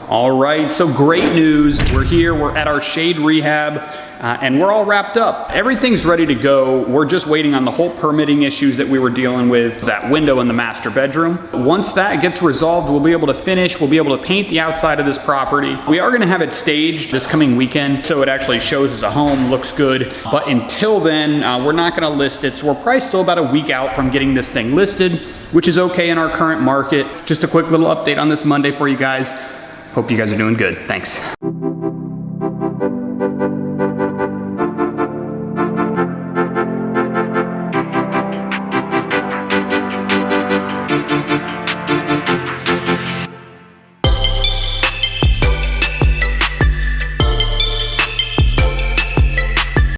All right, so great news. We're here, we're at our shade rehab, and we're all wrapped up. Everything's ready to go. We're just waiting on the whole permitting issues that we were dealing with, that window in the master bedroom. Once that gets resolved, we'll be able to finish, we'll be able to paint the outside of this property. We are gonna have it staged this coming weekend, so it actually shows as a home, looks good. But until then, we're not gonna list it, so we're probably still about a week out from getting this thing listed, which is okay in our current market. Just a quick little update on this Monday for you guys. Hope you guys are doing good. Thanks.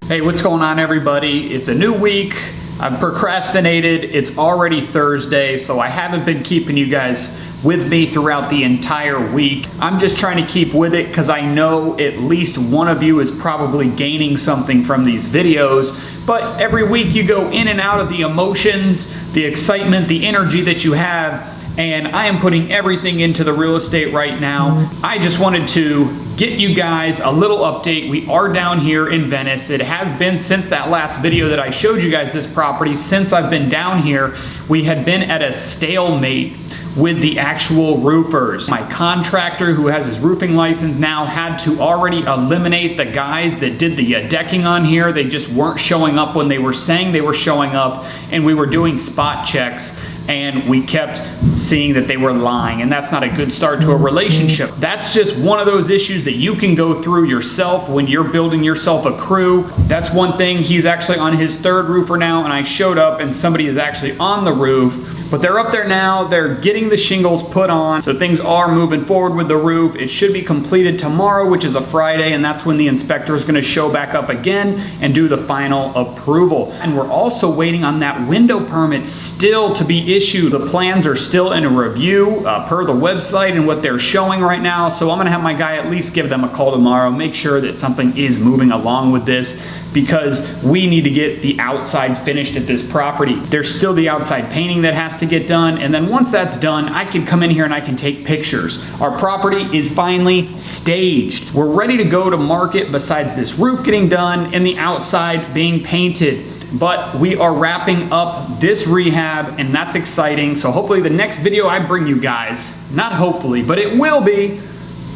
Hey, what's going on, everybody? It's a new week. I've procrastinated. It's already Thursday, so I haven't been keeping you guys with me throughout the entire week. I'm just trying to keep with it because I know at least one of you is probably gaining something from these videos. But every week you go in and out of the emotions, the excitement, the energy that you have, and I am putting everything into the real estate right now. I just wanted to get you guys a little update. We are down here in Venice. It has been since that last video that I showed you guys this property. Since I've been down here, we had been at a stalemate with the actual roofers. My contractor, who has his roofing license now, had to already eliminate the guys that did the decking on here. They just weren't showing up when they were saying they were showing up, and we were doing spot checks and we kept seeing that they were lying, and that's not a good start to a relationship. That's just one of those issues that you can go through yourself when you're building yourself a crew. That's one thing. He's actually on his third roofer now, and I showed up and somebody is actually on the roof, but they're up there now. They're getting the shingles put on, so things are moving forward with the roof. It should be completed tomorrow, which is a Friday, and that's when the inspector is going to show back up again and do the final approval. And we're also waiting on that window permit still to be issued. The plans are still in a review per the website and what they're showing right now, so I'm going to have my guy at least give them a call tomorrow, make sure that something is moving along with this, because we need to get the outside finished at this property. There's still the outside painting that has to get done, and then once that's done, I can come in here and I can take pictures. Our property is finally staged. We're ready to go to market besides this roof getting done and the outside being painted. But we are wrapping up this rehab, and that's exciting. So hopefully the next video I bring you guys, not hopefully, but it will be,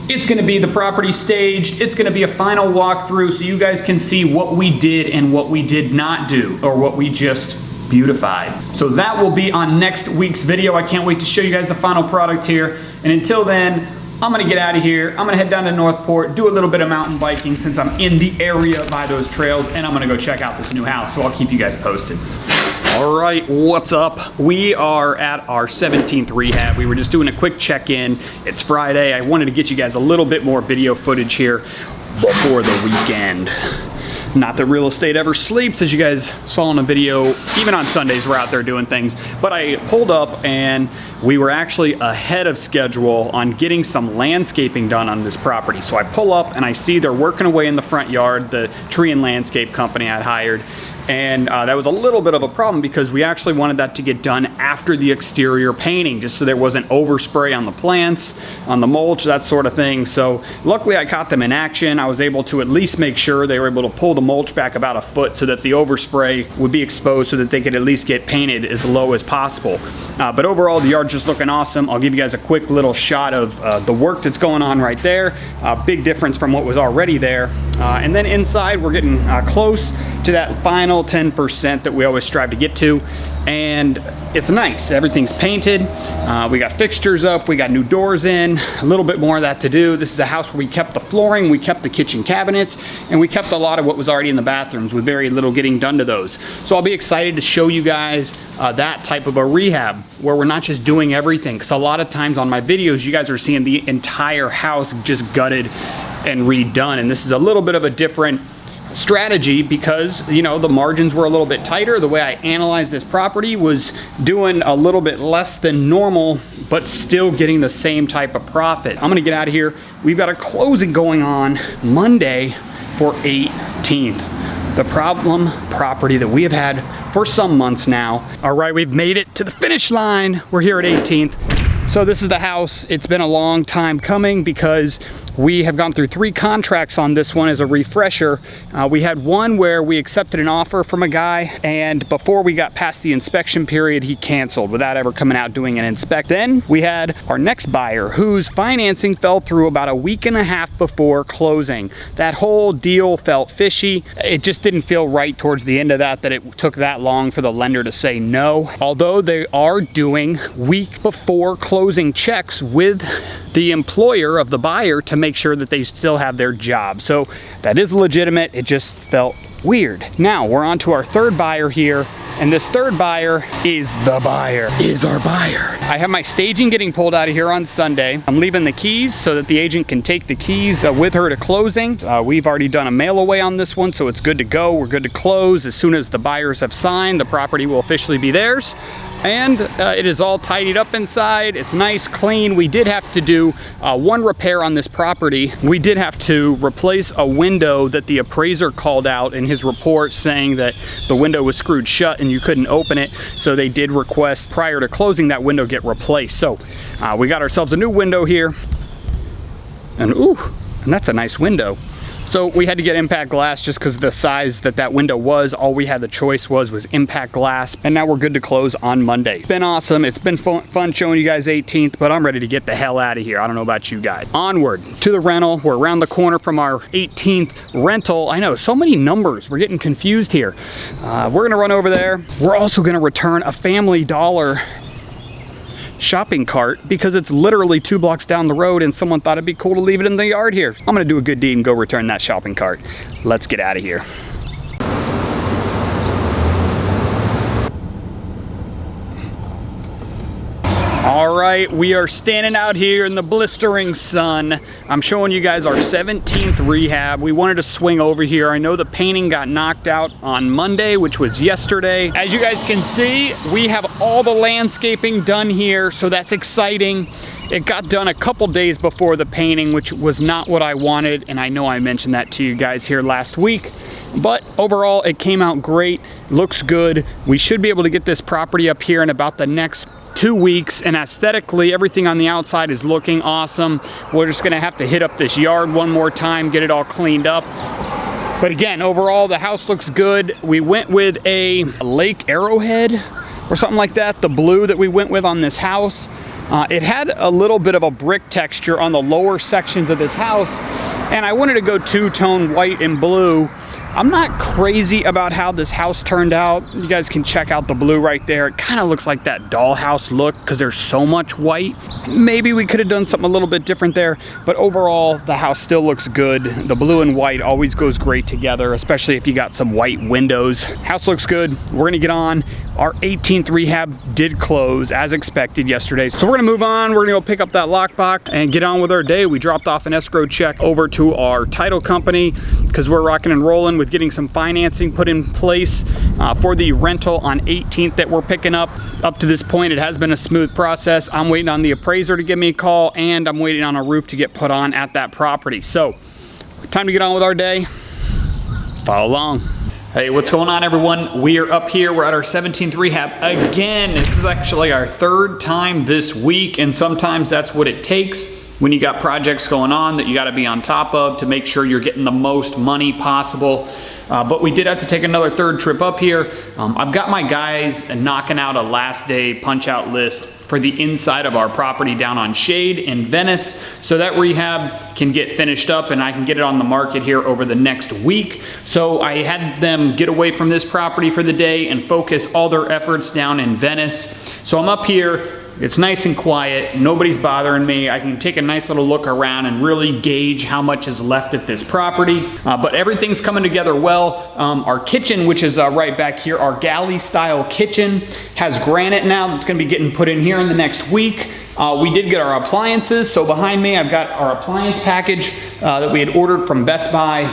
it's gonna be the property staged. It's gonna be a final walkthrough so you guys can see what we did and what we did not do, or what we just beautified. So that will be on next week's video. I can't wait to show you guys the final product here. And until then, I'm gonna get out of here. I'm gonna head down to Northport, do a little bit of mountain biking since I'm in the area by those trails, and I'm gonna go check out this new house, so I'll keep you guys posted. All right, what's up? We are at our 17th rehab. We were just doing a quick check-in. It's Friday. I wanted to get you guys a little bit more video footage here before the weekend. Not that real estate ever sleeps, as you guys saw in a video. Even on Sundays, we're out there doing things. But I pulled up and we were actually ahead of schedule on getting some landscaping done on this property. So I pull up and I see they're working away in the front yard, the tree and landscape company I'd hired. And that was a little bit of a problem because we actually wanted that to get done after the exterior painting, just so there wasn't overspray on the plants, on the mulch, that sort of thing. So luckily I caught them in action. I was able to at least make sure they were able to pull the mulch back about a foot so that the overspray would be exposed so that they could at least get painted as low as possible. But overall, the yard's just looking awesome. I'll give you guys a quick little shot of the work that's going on right there. Big difference from what was already there. And then inside, we're getting close to that final 10% that we always strive to get to, and it's nice. Everything's painted. We got fixtures up, we got new doors in, a little bit more of that to do. This is a house where we kept the flooring, we kept the kitchen cabinets, and we kept a lot of what was already in the bathrooms with very little getting done to those. So I'll be excited to show you guys that type of a rehab where we're not just doing everything, because a lot of times on my videos you guys are seeing the entire house just gutted and redone, and this is a little bit of a different strategy because, you know, the margins were a little bit tighter. The way I analyzed this property was doing a little bit less than normal, but still getting the same type of profit. I'm gonna get out of here. We've got a closing going on Monday for 18th. The problem property that we have had for some months now. All right, we've made it to the finish line. We're here at 18th. So this is the house. It's been a long time coming because we have gone through 3 contracts on this one. As a refresher, we had one where we accepted an offer from a guy, and before we got past the inspection period, he canceled without ever coming out doing an inspect. Then we had our next buyer whose financing fell through about a week and a half before closing. That whole deal felt fishy. It just didn't feel right towards the end of that it took that long for the lender to say no. Although they are doing week before closing checks with the employer of the buyer to make sure that they still have their job. So that is legitimate. It just felt weird. Now we're on to our third buyer here, and this third buyer is our buyer. I have my staging getting pulled out of here on Sunday. I'm leaving the keys so that the agent can take the keys with her to closing. We've already done a mail away on this one, so it's good to go. We're good to close. As soon as the buyers have signed, the property will officially be theirs. And it is all tidied up inside. It's nice, clean. We did have to do one repair on this property. We did have to replace a window that the appraiser called out in his report, saying that the window was screwed shut and you couldn't open it. So they did request prior to closing that window get replaced. So we got ourselves a new window here. And and that's a nice window. So we had to get impact glass just because of the size that window was. All we had the choice was impact glass, and now we're good to close on Monday. It's been awesome. It's been fun showing you guys 18th, but I'm ready to get the hell out of here. I don't know about you guys. Onward to the rental. We're around the corner from our 18th rental. I know, so many numbers. We're getting confused here. We're gonna run over there. We're also gonna return a Family Dollar shopping cart because it's literally 2 blocks down the road, and someone thought it'd be cool to leave it in the yard here. I'm gonna do a good deed and go return that shopping cart. Let's get out of here. All right, we are standing out here in the blistering sun. I'm showing you guys our 17th rehab. We wanted to swing over here. I know the painting got knocked out on Monday, which was yesterday. As you guys can see, we have all the landscaping done here, so that's exciting. It got done a couple days before the painting, which was not what I wanted, and I know I mentioned that to you guys here last week. But overall, it came out great. Looks good. We should be able to get this property up here in about the next 2 weeks, and aesthetically everything on the outside is looking awesome. We're just gonna have to hit up this yard one more time, get it all cleaned up. But again, overall the house looks good. We went with a Lake Arrowhead or something like that, the blue that we went with on this house. It had a little bit of a brick texture on the lower sections of this house, and I wanted to go 2-tone white and blue. I'm not crazy about how this house turned out. You guys can check out the blue right there. It kind of looks like that dollhouse look because there's so much white. Maybe we could have done something a little bit different there, but overall the house still looks good. The blue and white always goes great together, especially if you got some white windows. House looks good. We're gonna get on. Our 18th rehab did close as expected yesterday, so we're gonna move on. We're gonna go pick up that lockbox and get on with our day. We dropped off an escrow check over to our title company because we're rocking and rolling with getting some financing put in place for the rental on 18th that we're picking up. Up to this point, it has been a smooth process. I'm waiting on the appraiser to give me a call, and I'm waiting on a roof to get put on at that property. So, time to get on with our day. Follow along. Hey, what's going on, everyone? We are up here. We're at our 17th rehab again. This is actually our 3rd time this week, and sometimes that's what it takes when you got projects going on that you got to be on top of to make sure you're getting the most money possible. But we did have to take another 3rd trip up here. I've got my guys knocking out a last day punch out list for the inside of our property down on Shade in Venice, so that rehab can get finished up and I can get it on the market here over the next week. So I had them get away from this property for the day and focus all their efforts down in Venice. So I'm up here. It's nice and quiet, nobody's bothering me. I can take a nice little look around and really gauge how much is left at this property. But everything's coming together well. Our kitchen, which is right back here, our galley style kitchen, has granite now that's gonna be getting put in here in the next week. We did get our appliances, so behind me I've got our appliance package that we had ordered from Best Buy.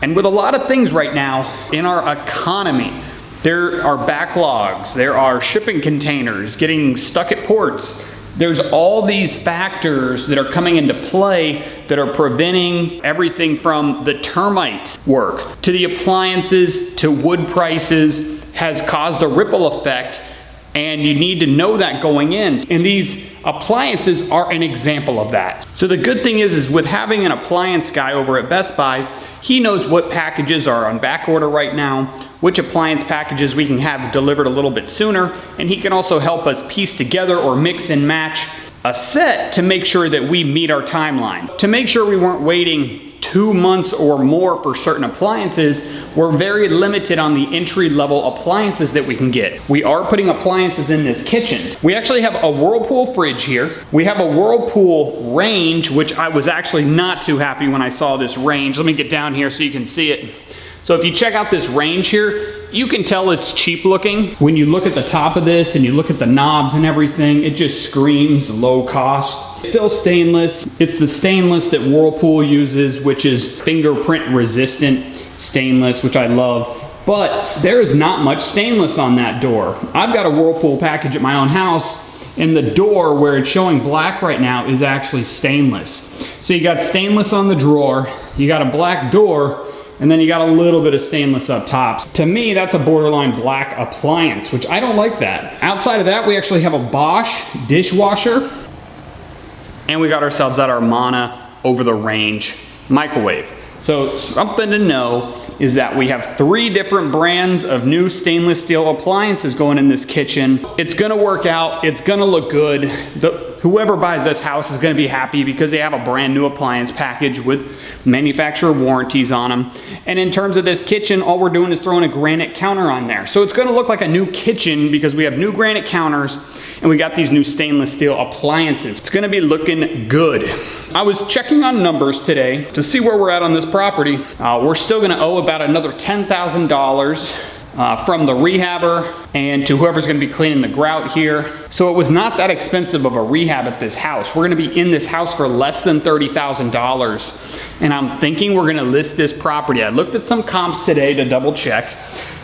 And with a lot of things right now in our economy, there are backlogs, there are shipping containers getting stuck at ports. There's all these factors that are coming into play that are preventing everything from the termite work to the appliances to wood prices, has caused a ripple effect And you need to know that going in. And these appliances are an example of that. So the good thing is with having an appliance guy over at Best Buy, he knows what packages are on back order right now, which appliance packages we can have delivered a little bit sooner, and he can also help us piece together or mix and match a set to make sure that we meet our timeline. To make sure we weren't waiting 2 months or more for certain appliances, we're very limited on the entry-level appliances that we can get. We are putting appliances in this kitchen. We actually have a Whirlpool fridge here. We have a Whirlpool range, which I was actually not too happy when I saw this range. Let me get down here so you can see it. So if you check out this range here, you can tell it's cheap looking. When you look at the top of this and you look at the knobs and everything, it just screams low cost. Still stainless. It's the stainless that Whirlpool uses, which is fingerprint resistant stainless, which I love. But there is not much stainless on that door. I've got a Whirlpool package at my own house, and the door where it's showing black right now is actually stainless. So you got stainless on the drawer, you got a black door, and then you got a little bit of stainless up top. To me, that's a borderline black appliance, which I don't like that. Outside of that, we actually have a Bosch dishwasher, and we got ourselves that Armana over the range microwave. So something to know is that we have 3 different brands of new stainless steel appliances going in this kitchen. It's gonna work out, it's gonna look good. Whoever buys this house is gonna be happy because they have a brand new appliance package with manufacturer warranties on them. And in terms of this kitchen, all we're doing is throwing a granite counter on there. So it's gonna look like a new kitchen because we have new granite counters and we got these new stainless steel appliances. It's gonna be looking good. I was checking on numbers today to see where we're at on this property. We're still gonna owe about another $10,000 from the rehabber and to whoever's gonna be cleaning the grout here. So it was not that expensive of a rehab at this house. We're gonna be in this house for less than $30,000. And I'm thinking we're gonna list this property. I looked at some comps today to double check,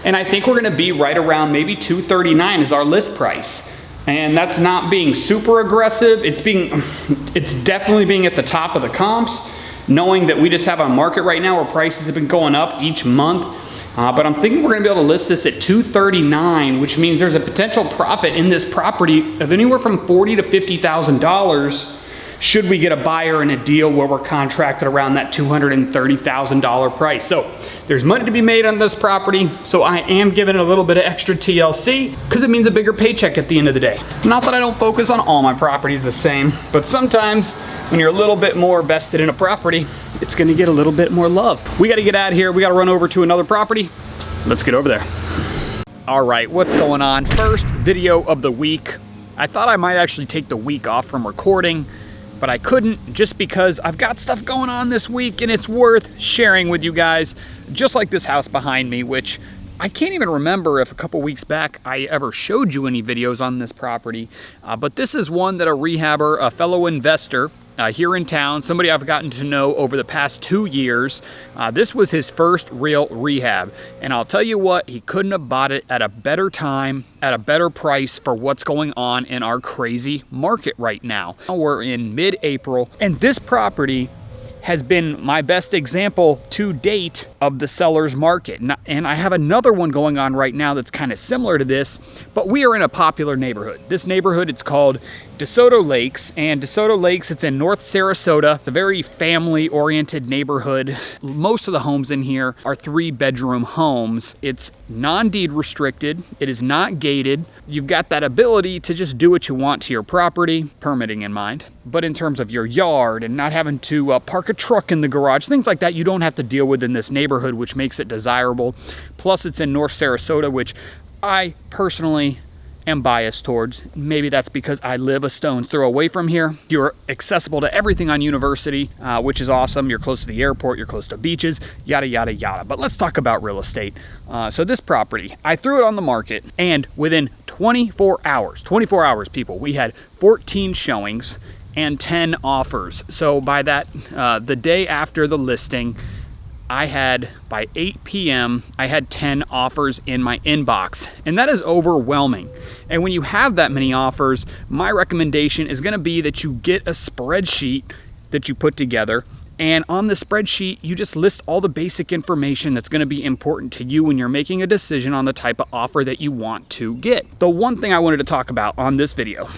and I think we're gonna be right around maybe $239 is our list price. And that's not being super aggressive. It's definitely being at the top of the comps, knowing that we just have a market right now where prices have been going up each month. But I'm thinking we're gonna be able to list this at $239, which means there's a potential profit in this property of anywhere from $40,000 to $50,000 should we get a buyer in a deal where we're contracted around that $230,000 price. So there's money to be made on this property, so I am giving it a little bit of extra TLC because it means a bigger paycheck at the end of the day. Not that I don't focus on all my properties the same, but sometimes when you're a little bit more vested in a property, it's gonna get a little bit more love. We gotta get out of here. We gotta run over to another property. Let's get over there. All right, what's going on? First video of the week. I thought I might actually take the week off from recording, but I couldn't just because I've got stuff going on this week and it's worth sharing with you guys. Just like this house behind me, which I can't even remember if a couple weeks back I ever showed you any videos on this property, but this is one that a rehabber, a fellow investor here in town, somebody I've gotten to know over the past 2 years. This was his first real rehab. And I'll tell you what, he couldn't have bought it at a better time, at a better price for what's going on in our crazy market right now. We're in mid-April, and this property has been my best example to date of the seller's market. And I have another one going on right now that's kind of similar to this, but we are in a popular neighborhood. This neighborhood, it's called Desoto Lakes, and Desoto Lakes, it's in North Sarasota. It's a very family-oriented neighborhood. Most of the homes in here are 3-bedroom homes. It's non-deed restricted. It is not gated. You've got that ability to just do what you want to your property, permitting in mind. But in terms of your yard and not having to park a truck in the garage, things like that, you don't have to deal with in this neighborhood, which makes it desirable. Plus, it's in North Sarasota, which I personally am biased towards. Maybe that's because I live a stone's throw away from here. You're accessible to everything on University, which is awesome. You're close to the airport, you're close to beaches, yada, yada, yada. But let's talk about real estate. So this property, I threw it on the market, and within 24 hours, people, we had 14 showings and 10 offers. So by that, the day after the listing, by 8 p.m., I had 10 offers in my inbox, and that is overwhelming. And when you have that many offers, my recommendation is gonna be that you get a spreadsheet that you put together And on the spreadsheet, you just list all the basic information that's going to be important to you when you're making a decision on the type of offer that you want to get. The one thing I wanted to talk about on this video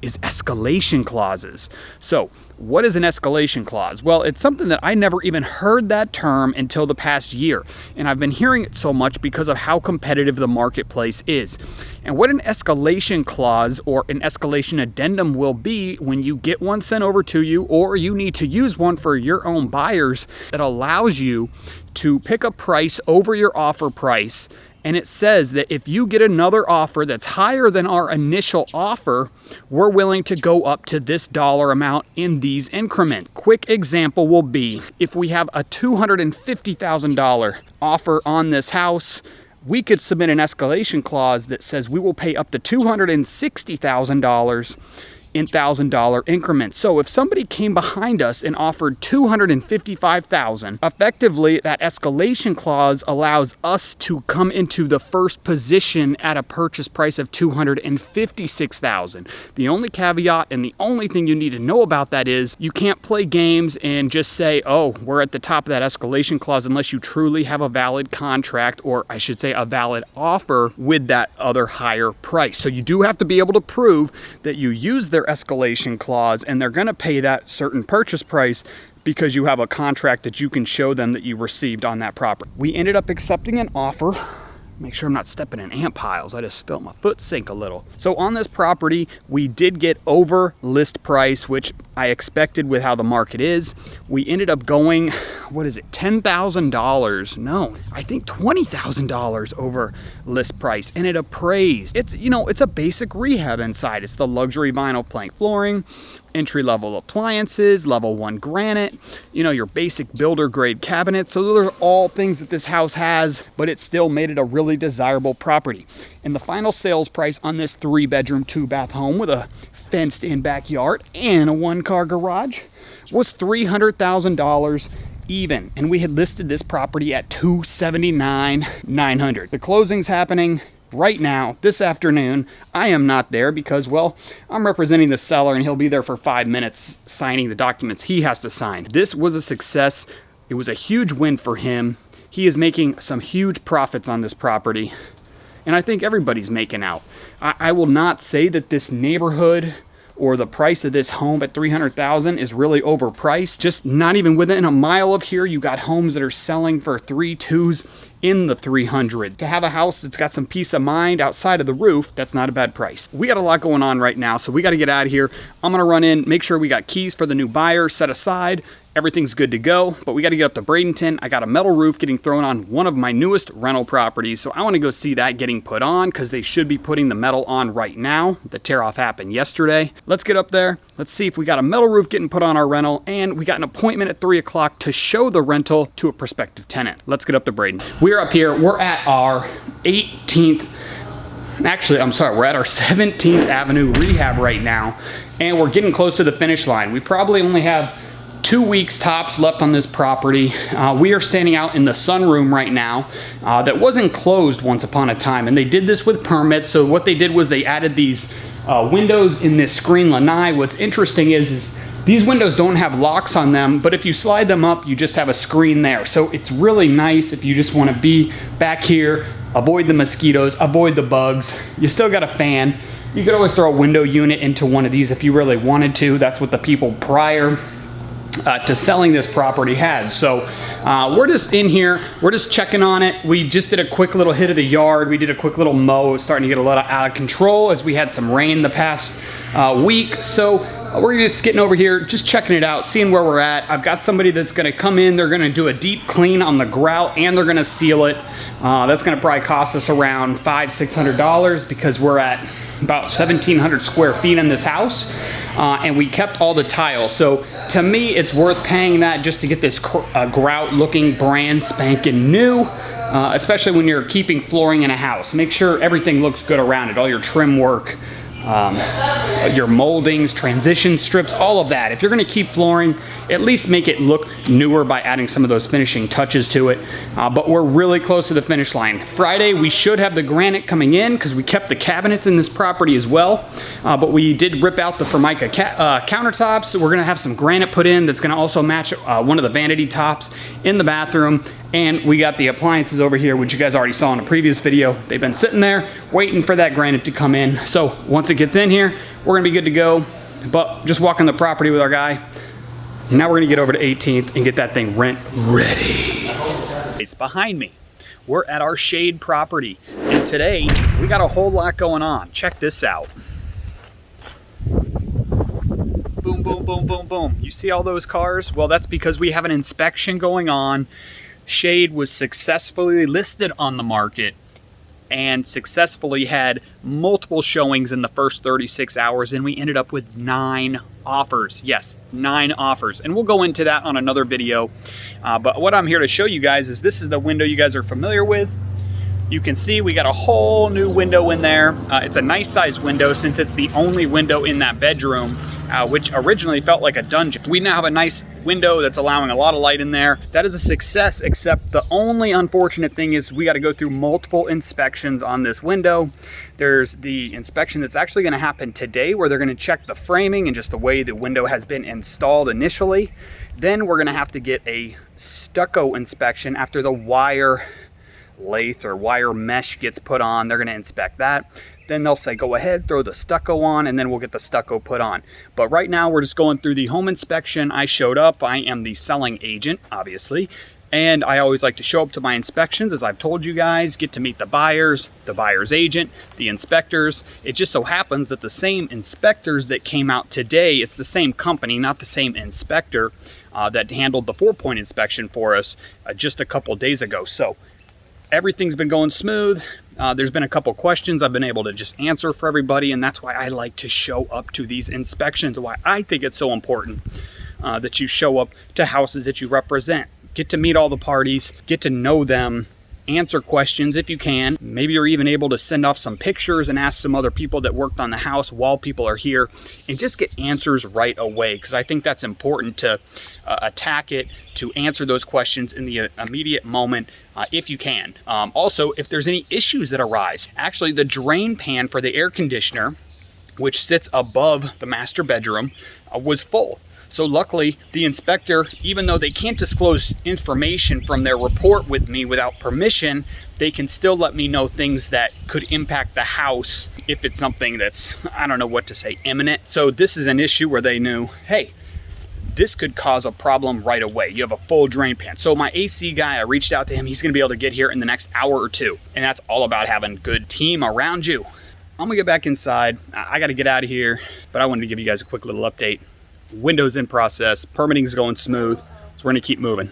is escalation clauses. So what is an escalation clause? Well, it's something that I never even heard that term until the past year. And I've been hearing it so much because of how competitive the marketplace is. And what an escalation clause or an escalation addendum will be when you get one sent over to you, or you need to use one for your own buyers, that allows you to pick a price over your offer price. And it says that if you get another offer that's higher than our initial offer, we're willing to go up to this dollar amount in these increments. Quick example will be if we have a $250,000 offer on this house, we could submit an escalation clause that says we will pay up to $260,000 in $1,000 increments. So if somebody came behind us and offered $255,000, effectively that escalation clause allows us to come into the first position at a purchase price of $256,000. The only caveat and the only thing you need to know about that is you can't play games and just say, oh, we're at the top of that escalation clause, unless you truly have a valid contract, or I should say a valid offer with that other higher price. So you do have to be able to prove that you use their escalation clause and they're going to pay that certain purchase price because you have a contract that you can show them that you received on that property. We ended up accepting an offer. Make sure I'm not stepping in ant piles. I just felt my foot sink a little. So on this property, we did get over list price, which I expected with how the market is. We ended up going, what is it, $10,000? No, I think $20,000 over list price, and it appraised. It's, you know, it's a basic rehab inside. It's the luxury vinyl plank flooring, entry-level appliances, level 1 granite, you know, your basic builder grade cabinets. So those are all things that this house has, but it still made it a really desirable property. And the final sales price on this 3-bedroom, 2-bath home with a fenced-in backyard and a 1-car garage was $300,000 even. And we had listed this property at $279,900. The closing's happening right now, this afternoon. I am not there because, well, I'm representing the seller and he'll be there for 5 minutes signing the documents he has to sign. This was a success. It was a huge win for him. He is making some huge profits on this property, and I think everybody's making out. I will not say that this neighborhood or the price of this home at $300,000 is really overpriced. Just not even within a mile of here, you got homes that are selling for 3.2s in the 300. To have a house that's got some peace of mind outside of the roof, that's not a bad price. We got a lot going on right now, so we got to get out of here. I'm gonna run in, make sure we got keys for the new buyer set aside. Everything's good to go, but we got to get up to Bradenton. I got a metal roof getting thrown on one of my newest rental properties, so I want to go see that getting put on because they should be putting the metal on right now. The tear-off happened yesterday. Let's get up there. Let's see if we got a metal roof getting put on our rental, and we got an appointment at 3 o'clock to show the rental to a prospective tenant. Let's get up to Braden. We're up here. We're at our 18th. Actually, I'm sorry, we're at our 17th Avenue rehab right now, and we're getting close to the finish line. We probably only have 2 weeks tops left on this property. We are standing out in the sunroom right now that wasn't closed once upon a time, and they did this with permits. So what they did was they added these windows in this screen lanai. What's interesting is these windows don't have locks on them, but if you slide them up, you just have a screen there. So it's really nice if you just want to be back here, avoid the mosquitoes, avoid the bugs. You still got a fan. You could always throw a window unit into one of these if you really wanted to. That's what the people prior to selling this property had. So we're just in here, we're just checking on it. We just did a quick little hit of the yard. We did a quick little mow. It was starting to get a little out of control as we had some rain the past week. So we're just getting over here, just checking it out, seeing where we're at. I've got somebody that's gonna come in, they're gonna do a deep clean on the grout, and they're gonna seal it. That's gonna probably cost us around $500-600 because we're at about 1,700 square feet in this house, and we kept all the tile. So to me, it's worth paying that just to get this grout looking brand spanking new, especially when you're keeping flooring in a house. Make sure everything looks good around it, all your trim work, your moldings, transition strips, all of that. If you're gonna keep flooring, at least make it look newer by adding some of those finishing touches to it. But we're really close to the finish line. Friday, we should have the granite coming in because we kept the cabinets in this property as well. But we did rip out the Formica countertops. So we're gonna have some granite put in that's gonna also match one of the vanity tops in the bathroom. And we got the appliances over here, which you guys already saw in a previous video. They've been sitting there waiting for that granite to come in. So once it gets in here, we're gonna be good to go. But just walking the property with our guy. Now we're gonna get over to 18th and get that thing rent ready. It's behind me. We're at our shade property. And today, we got a whole lot going on. Check this out. Boom, boom, boom, boom, boom. You see all those cars? Well, that's because we have an inspection going on. Shade was successfully listed on the market and successfully had multiple showings in the first 36 hours, and we ended up with 9 offers. Yes, 9 offers, and we'll go into that on another video. But what I'm here to show you guys is this is the window you guys are familiar with. You can see we got a whole new window in there. It's a nice size window since it's the only window in that bedroom, which originally felt like a dungeon. We now have a nice window that's allowing a lot of light in there. That is a success, except the only unfortunate thing is we got to go through multiple inspections on this window. There's the inspection that's actually going to happen today where they're going to check the framing and just the way the window has been installed initially. Then we're going to have to get a stucco inspection after the wire lathe or wire mesh gets put on. They're going to inspect that. Then they'll say go ahead, throw the stucco on, and then we'll get the stucco put on. But right now we're just going through the home inspection. I showed up. I am the selling agent, obviously, and I always like to show up to my inspections, as I've told you guys, get to meet the buyer's agent, the inspectors. It just so happens that the same inspectors that came out today, it's the same company, not the same inspector that handled the 4-point inspection for us just a couple days ago. So everything's been going smooth. There's been a couple questions I've been able to just answer for everybody, and that's why I like to show up to these inspections, why I think it's so important that you show up to houses that you represent. Get to meet all the parties, get to know them, answer questions if you can. Maybe you're even able to send off some pictures and ask some other people that worked on the house while people are here, and just get answers right away, because I think that's important to attack it, to answer those questions in the immediate moment if you can. Also, if there's any issues that arise, actually the drain pan for the air conditioner, which sits above the master bedroom, was full. So luckily, the inspector, even though they can't disclose information from their report with me without permission, they can still let me know things that could impact the house if it's something that's, I don't know what to say, imminent. So this is an issue where they knew, hey, this could cause a problem right away. You have a full drain pan. So my AC guy, I reached out to him. He's gonna be able to get here in the next hour or two. And that's all about having a good team around you. I'm gonna get back inside. I gotta get out of here, but I wanted to give you guys a quick little update. Windows in process, permitting's going smooth, so we're gonna keep moving.